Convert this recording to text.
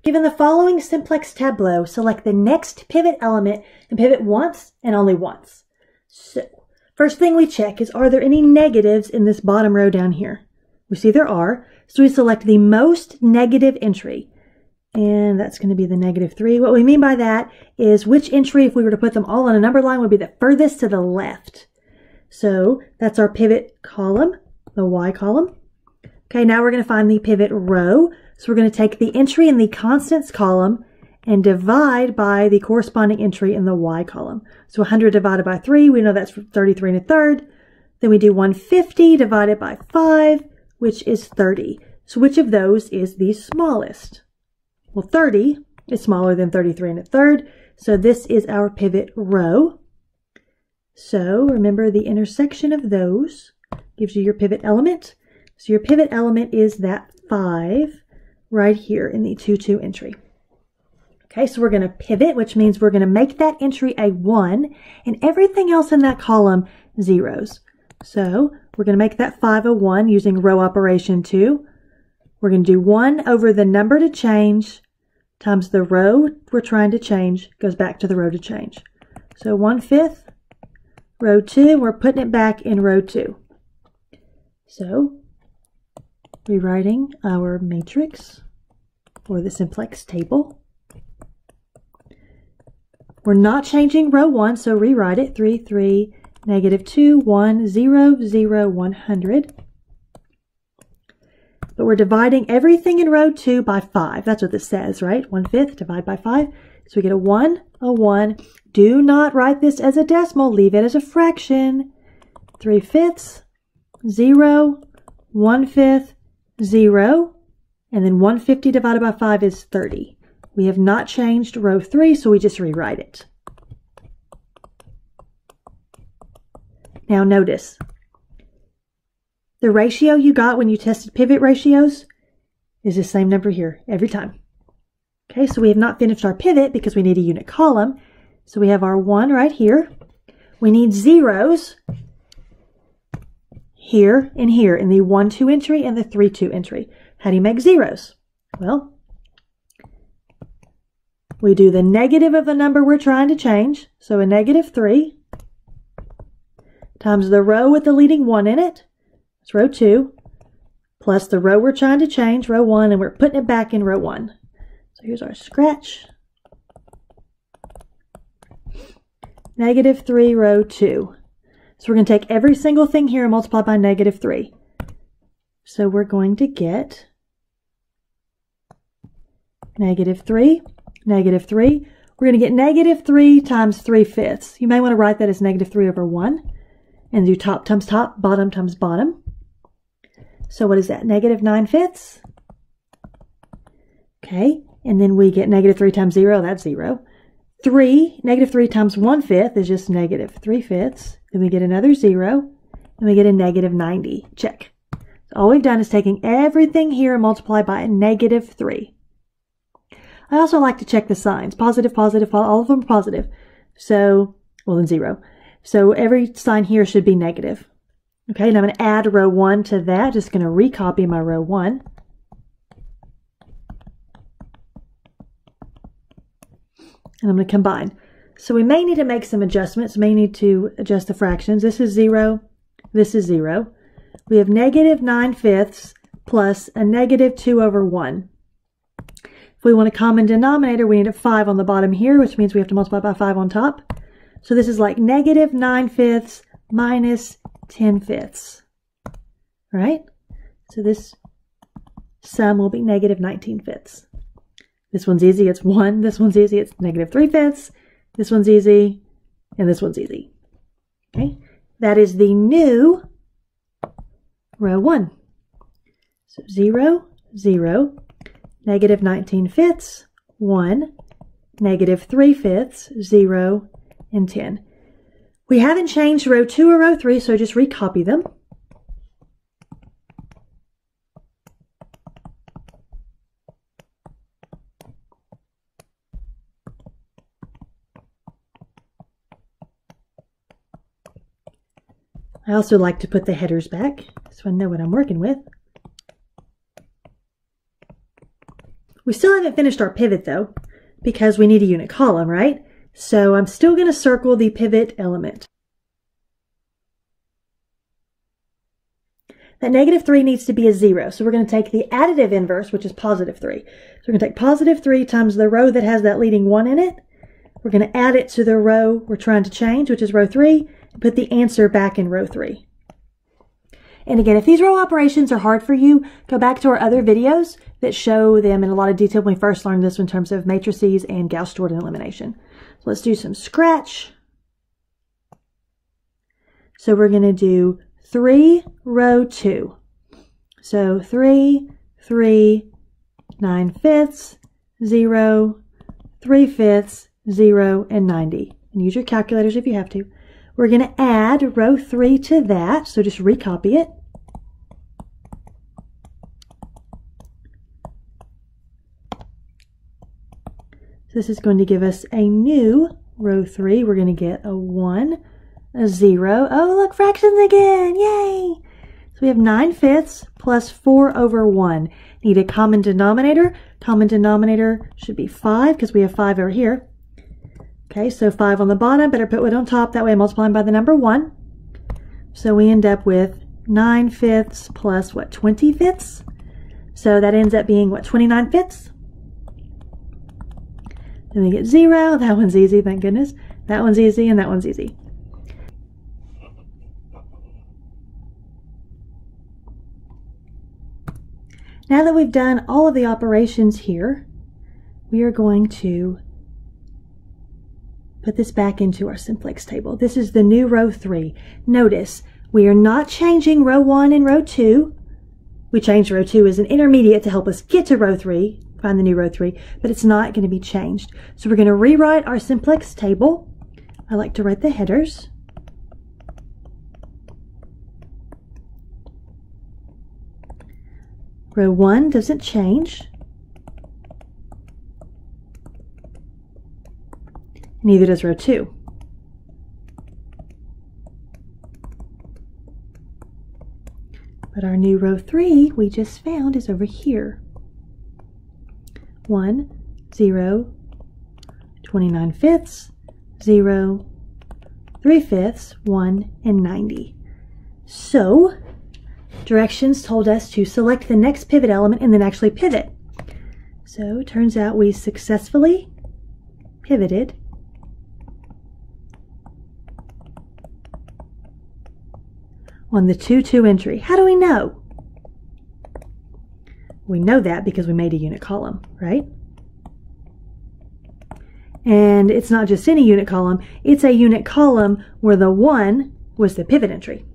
Given the following simplex tableau, select the next pivot element and pivot once and only once. So, first thing we check is, are there any negatives in this bottom row down here? We see there are, so we select the most negative entry. And that's going to be the -3. What we mean by that is which entry, if we were to put them all on a number line, would be the furthest to the left. So that's our pivot column, the Y column. Okay, now we're going to find the pivot row. So we're going to take the entry in the constants column and divide by the corresponding entry in the Y column. So 100 divided by 3, we know that's 33 1/3. Then we do 150 divided by 5, which is 30. So which of those is the smallest? Well, 30 is smaller than 33 1/3, so this is our pivot row. So remember, the intersection of those gives you your pivot element. So your pivot element is that 5 right here in the 2, 2 entry. Okay, so we're going to pivot, which means we're going to make that entry a 1 and everything else in that column zeros. So we're going to make that 5 a 1 using row operation 2. We're going to do 1 over the number to change times the row we're trying to change goes back to the row to change. So 1/5, row 2, we're putting it back in row 2. So rewriting our matrix for the simplex table. We're not changing row 1, so rewrite it. 3, 3, -2, 1, 0, 0, 100. But we're dividing everything in row 2 by 5. That's what this says, right? 1/5 divide by 5. So we get a 1, a 1. Do not write this as a decimal. Leave it as a fraction. 3/5, 0, 1/5, 0. And then 150 divided by 5 is 30. We have not changed row 3, so we just rewrite it. Now notice, the ratio you got when you tested pivot ratios is the same number here every time. Okay, so we have not finished our pivot because we need a unit column. So we have our 1 right here. We need zeros here and here in the 1, 2 entry and the 3, 2 entry. How do you make zeros? Well, we do the negative of the number we're trying to change. So a -3 times the row with the leading 1 in it. It's row 2, plus the row we're trying to change, row 1, and we're putting it back in row 1. So here's our scratch. -3, row 2. So we're going to take every single thing here and multiply by -3. So we're going to get -3, -3. We're going to get -3 times 3/5. You may want to write that as -3 over 1. And do top times top, bottom times bottom. So what is that? -9/5. Okay, and then we get -3 times 0, that's 0. -3 times 1/5 is just -3/5. Then we get another 0, and we get a -90. Check. So all we've done is taking everything here and multiply by a -3. I also like to check the signs. Positive, positive, all of them are positive. So, well then 0. So every sign here should be negative. Okay, and I'm going to add row 1 to that. Just going to recopy my row 1. And I'm going to combine. So we may need to make some adjustments. May need to adjust the fractions. This is 0. This is 0. We have -9/5 plus a -2 over 1. If we want a common denominator, we need a 5 on the bottom here, which means we have to multiply by 5 on top. So this is like -9/5 minus 10/5. Right? So this sum will be -19/5. This one's easy, it's 1. This one's easy, it's -3/5. This one's easy, and this one's easy. Okay? That is the new row 1. So 0, 0, -19/5, 1, -3/5, 0, and 10. We haven't changed row 2 or row 3, so just recopy them. I also like to put the headers back so I know what I'm working with. We still haven't finished our pivot though, because we need a unit column, right? So I'm still going to circle the pivot element. That -3 needs to be a 0. So we're going to take the additive inverse, which is +3. So we're going to take +3 times the row that has that leading 1 in it. We're going to add it to the row we're trying to change, which is row 3, and put the answer back in row 3. And again, if these row operations are hard for you, go back to our other videos that show them in a lot of detail when we first learned this in terms of matrices and Gauss-Jordan elimination. So let's do some scratch. So we're going to do 3, row 2. So 3, 3, 9/5, 0, 3/5, 0, and 90. And use your calculators if you have to. We're going to add row 3 to that, so just recopy it. So this is going to give us a new row 3. We're going to get a 1, a 0. Oh, look, fractions again. Yay! So we have 9/5 plus 4 over 1. Need a common denominator. Common denominator should be 5 because we have 5 over here. Okay, so 5 on the bottom, better put 1 on top, that way I'm multiplying by the number 1. So we end up with 9/5 plus, what, 20/5? So that ends up being, what, 29/5? Then we get 0, that one's easy, thank goodness. That one's easy, and that one's easy. Now that we've done all of the operations here, we are going to put this back into our simplex table. This is the new row 3. Notice, we are not changing row 1 and row 2. We changed row 2 as an intermediate to help us get to row 3, find the new row 3, but it's not going to be changed. So we're going to rewrite our simplex table. I like to write the headers. Row 1 doesn't change. Neither does row 2. But our new row 3 we just found is over here. 1, 0, 29/5, 0, 3/5, 1, and 90. So, directions told us to select the next pivot element and then actually pivot. So, it turns out we successfully pivoted on the 2, 2 entry. How do we know? We know that because we made a unit column, right? And it's not just any unit column, it's a unit column where the 1 was the pivot entry.